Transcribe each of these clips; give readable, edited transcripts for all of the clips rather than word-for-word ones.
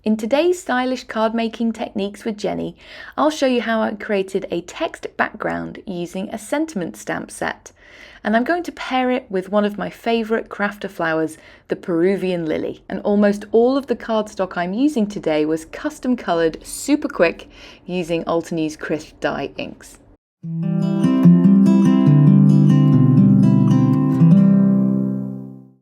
In today's stylish card making techniques with Jenny, I'll show you how I created a text background using a sentiment stamp set. And I'm going to pair it with one of my favourite crafter flowers, the Peruvian Lily. And almost all of the cardstock I'm using today was custom coloured super quick using Altenew's Crisp Dye Inks.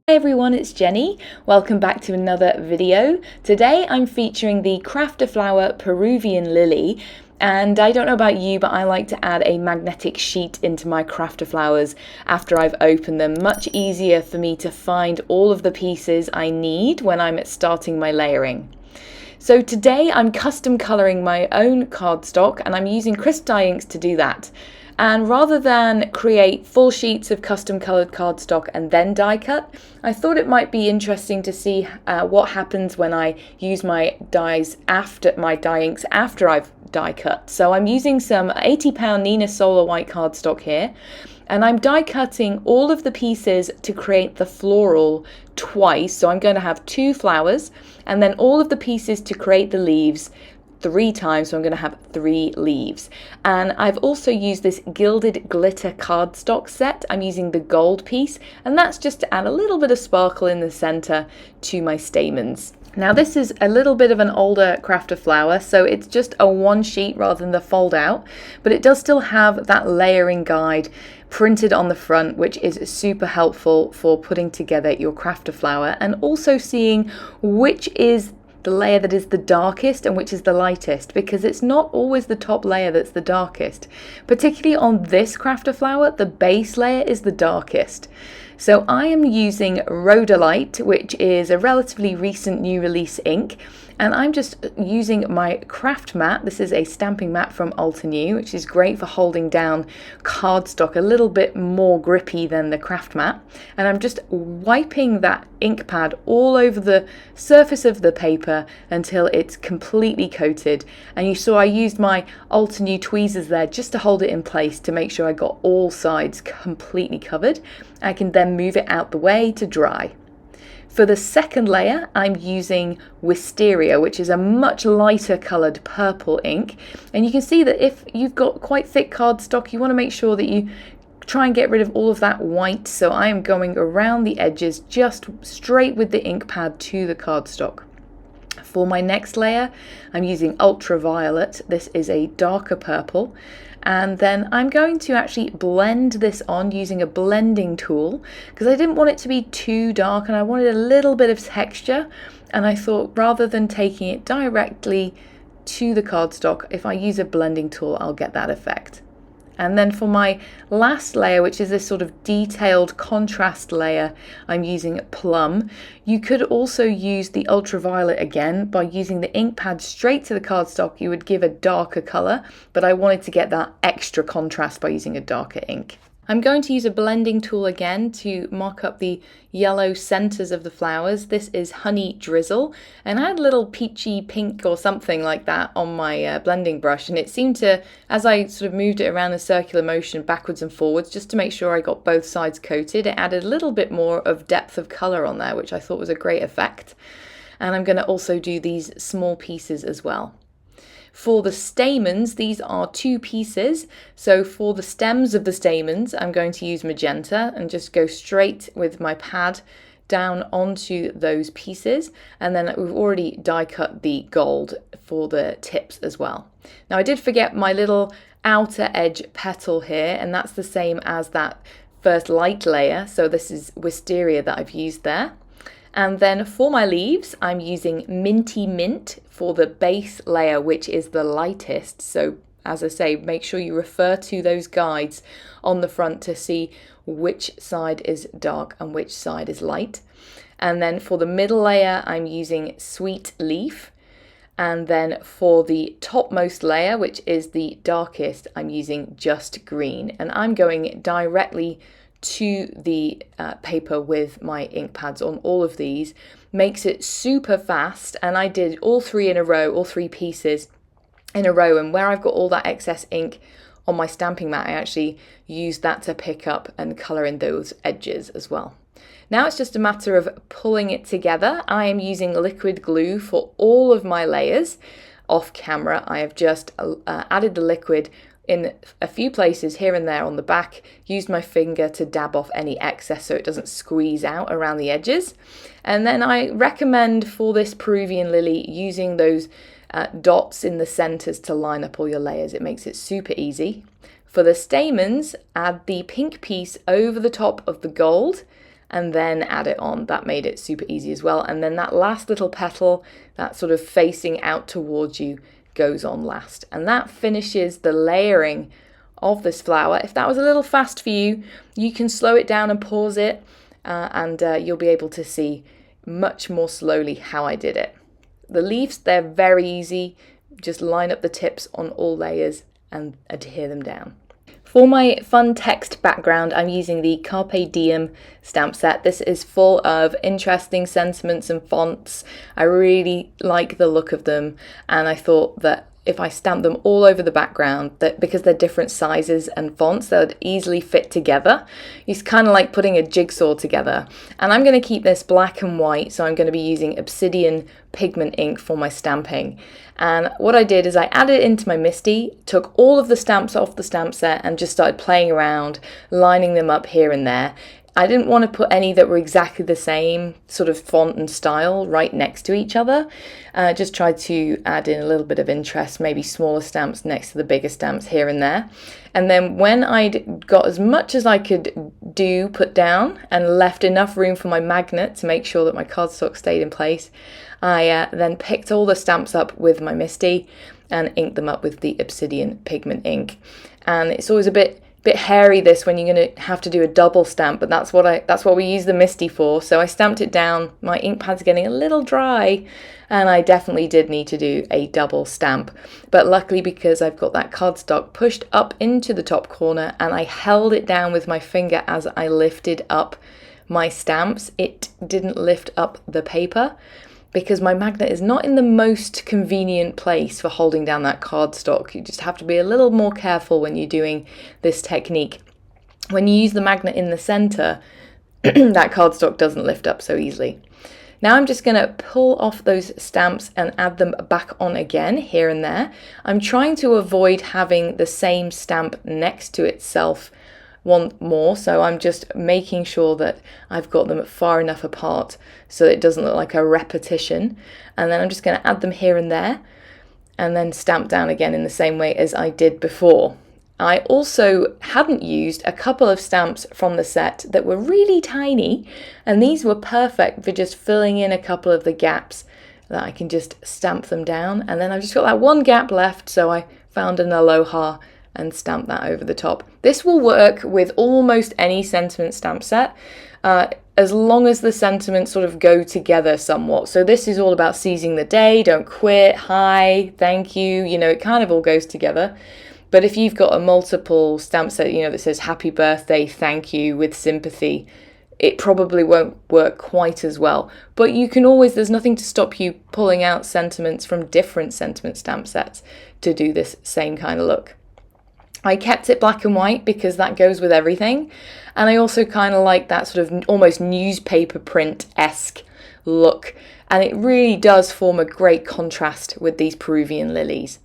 Hi everyone, it's Jenny. Welcome back to another video. Today I'm featuring the Craft-A-Flower Peruvian Lily, and I don't know about you, but I like to add a magnetic sheet into my Craft-A-Flowers after I've opened them. Much easier for me to find all of the pieces I need when I'm starting my layering. So today I'm custom colouring my own cardstock, and I'm using crisp dye inks to do that. And rather than create full sheets of custom coloured cardstock and then die cut, I thought it might be interesting to see what happens when I use my dyes after my dye inks after I've die cut. So I'm using some 80-pound Nina Solar white cardstock here, and I'm die cutting all of the pieces to create the floral twice. So I'm going to have 2 flowers and then all of the pieces to create the leaves 3 times, so I'm going to have 3 leaves. And I've also used this gilded glitter cardstock set. I'm using the gold piece, and that's just to add a little bit of sparkle in the center to my stamens. Now this is a little bit of an older Craft-A-Flower, so it's just a 1 sheet rather than the fold out, but it does still have that layering guide printed on the front, which is super helpful for putting together your Craft-A-Flower and also seeing which is the layer that is the darkest and which is the lightest, because it's not always the top layer that's the darkest. Particularly on this Craft-A-Flower, the base layer is the darkest. So I am using Rhodolite, which is a relatively recent new release ink, and I'm just using my craft mat. This is a stamping mat from Altenew, which is great for holding down cardstock, a little bit more grippy than the craft mat. And I'm just wiping that ink pad all over the surface of the paper until it's completely coated. And you saw I used my Altenew tweezers there just to hold it in place to make sure I got all sides completely covered. I can then move it out the way to dry. For the second layer, I'm using Wisteria, which is a much lighter coloured purple ink. And you can see that if you've got quite thick cardstock, you want to make sure that you try and get rid of all of that white. So I am going around the edges, just straight with the ink pad to the cardstock. For my next layer, I'm using Ultraviolet. This is a darker purple. And then I'm going to actually blend this on using a blending tool because I didn't want it to be too dark and I wanted a little bit of texture. And I thought rather than taking it directly to the cardstock, if I use a blending tool, I'll get that effect. And then for my last layer, which is this sort of detailed contrast layer, I'm using Plum. You could also use the Ultraviolet again. By using the ink pad straight to the cardstock, you would give a darker colour, but I wanted to get that extra contrast by using a darker ink. I'm going to use a blending tool again to mark up the yellow centres of the flowers. This is Honey Drizzle, and I had a little peachy pink or something like that on my blending brush, and it seemed to, as I sort of moved it around a circular motion backwards and forwards just to make sure I got both sides coated, it added a little bit more of depth of colour on there, which I thought was a great effect. And I'm going to also do these small pieces as well. For the stamens, these are 2 pieces. So for the stems of the stamens, I'm going to use magenta and just go straight with my pad down onto those pieces. And then we've already die cut the gold for the tips as well. Now I did forget my little outer edge petal here, and that's the same as that first light layer. So this is Wisteria that I've used there. And then for my leaves, I'm using Minty Mint for the base layer, which is the lightest. So as I say, make sure you refer to those guides on the front to see which side is dark and which side is light. And then for the middle layer, I'm using Sweet Leaf. And then for the topmost layer, which is the darkest, I'm using Just Green. And I'm going directly to the paper with my ink pads on all of these. Makes it super fast, and I did all 3 in a row, all 3 pieces in a row, and where I've got all that excess ink on my stamping mat, I actually used that to pick up and colour in those edges as well. Now it's just a matter of pulling it together. I am using liquid glue for all of my layers. Off camera, I have just added the liquid in a few places here and there on the back, used my finger to dab off any excess so it doesn't squeeze out around the edges. And then I recommend for this Peruvian lily using those dots in the centers to line up all your layers. It makes it super easy. For the stamens, add the pink piece over the top of the gold and then add it on. That made it super easy as well. And then that last little petal, that sort of facing out towards you, goes on last. And that finishes the layering of this flower. If that was a little fast for you, you can slow it down and pause it and you'll be able to see much more slowly how I did it. The leaves, they're very easy. Just line up the tips on all layers and adhere them down. For my fun text background, I'm using the Carpe Diem stamp set. This is full of interesting sentiments and fonts. I really like the look of them, and I thought that if I stamp them all over the background, that because they're different sizes and fonts, they'd easily fit together. It's kind of like putting a jigsaw together. And I'm going to keep this black and white, so I'm going to be using Obsidian pigment ink for my stamping. And what I did is I added it into my Minty, took all of the stamps off the stamp set and just started playing around, lining them up here and there. I didn't want to put any that were exactly the same sort of font and style right next to each other. Just tried to add in a little bit of interest, maybe smaller stamps next to the bigger stamps here and there. And then when I'd got as much as I could put down and left enough room for my magnet to make sure that my cardstock stayed in place, I then picked all the stamps up with my Minty and inked them up with the Obsidian pigment ink. And it's always a bit hairy this when you're going to have to do a double stamp, but that's what we use the Minty for. So I stamped it down. My ink pad's getting a little dry and I definitely did need to do a double stamp, but luckily because I've got that cardstock pushed up into the top corner and I held it down with my finger as I lifted up my stamps, it didn't lift up the paper, because my magnet is not in the most convenient place for holding down that cardstock. You just have to be a little more careful when you're doing this technique. When you use the magnet in the center, that cardstock doesn't lift up so easily. Now I'm just going to pull off those stamps and add them back on again here and there. I'm trying to avoid having the same stamp next to itself one more, so I'm just making sure that I've got them far enough apart so it doesn't look like a repetition. And then I'm just going to add them here and there and then stamp down again in the same way as I did before. I also hadn't used a couple of stamps from the set that were really tiny, and these were perfect for just filling in a couple of the gaps that I can just stamp them down. And then I've just got that one gap left, so I found an aloha and stamp that over the top. This will work with almost any sentiment stamp set, as long as the sentiments sort of go together somewhat. So this is all about seizing the day, don't quit, hi, thank you, it kind of all goes together. But if you've got a multiple stamp set, that says happy birthday, thank you with sympathy, it probably won't work quite as well. But you can always, there's nothing to stop you pulling out sentiments from different sentiment stamp sets to do this same kind of look. I kept it black and white because that goes with everything. And I also kind of like that sort of almost newspaper print-esque look. And it really does form a great contrast with these Peruvian lilies.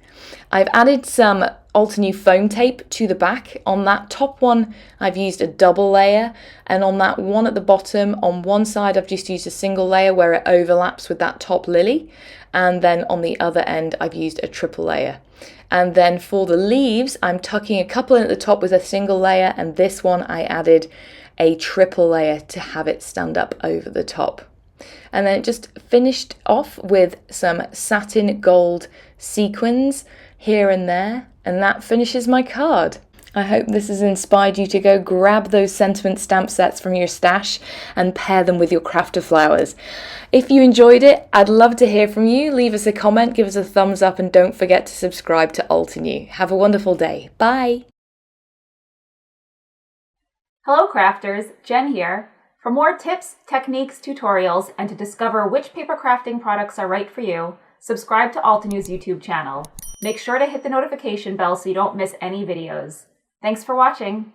I've added some Altenew foam tape to the back. On that top one, I've used a double layer. And on that one at the bottom, on one side, I've just used a single layer where it overlaps with that top lily. And then on the other end, I've used a triple layer. And then for the leaves, I'm tucking a couple in at the top with a single layer, and this one I added a triple layer to have it stand up over the top. And then it just finished off with some satin gold sequins here and there, and that finishes my card. I hope this has inspired you to go grab those sentiment stamp sets from your stash and pair them with your Craft-A-Flowers. If you enjoyed it, I'd love to hear from you. Leave us a comment, give us a thumbs up, and don't forget to subscribe to Altenew. Have a wonderful day. Bye! Hello crafters, Jen here. For more tips, techniques, tutorials, and to discover which paper crafting products are right for you, subscribe to Altenew's YouTube channel. Make sure to hit the notification bell so you don't miss any videos. Thanks for watching.